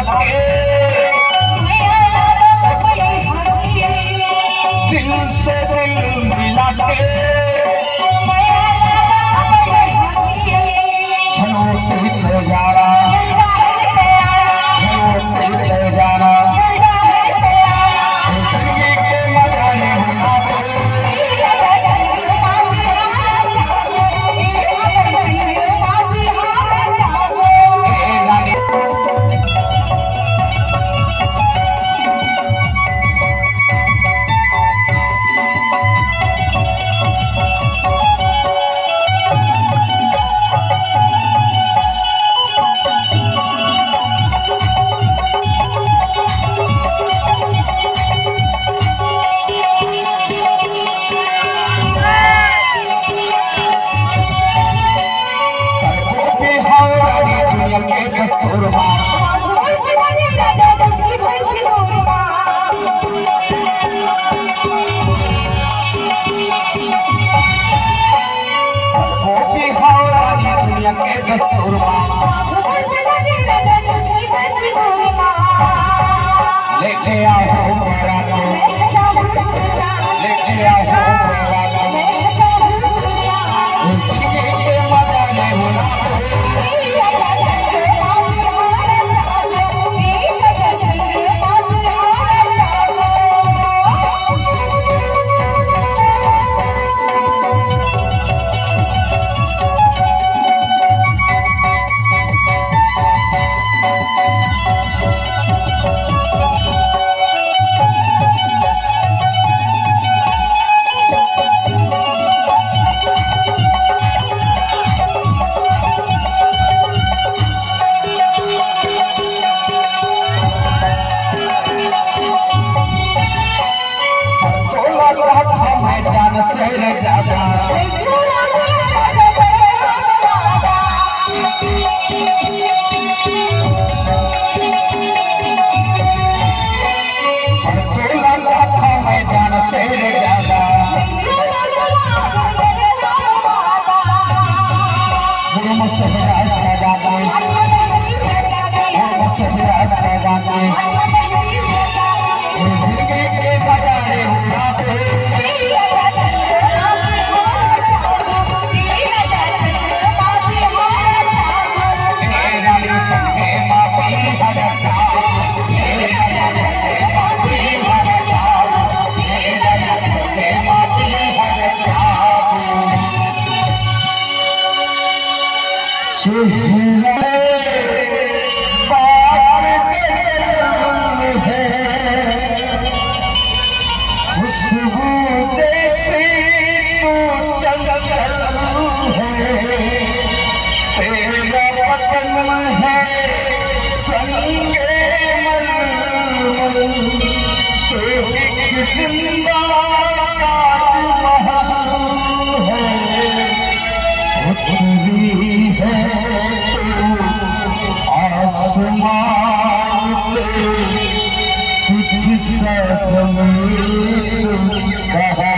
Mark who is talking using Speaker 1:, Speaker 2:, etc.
Speaker 1: के दिल से दिल मिला के चलो तीर्थ जाना, चलो तीर्थ जाना, जिंदगी के मजा लेना लेके आओ मेरा लेके आओ जिंदगी के मजा लेना जान से ज्यादा मैदान से ज्यादा खुशबू जैसी तू चल चल है, तेरा वतन है संगे मन, तू एक जिंदा ताजमहल है, उतरी है आसमान से तुझसे ज़मीन कहा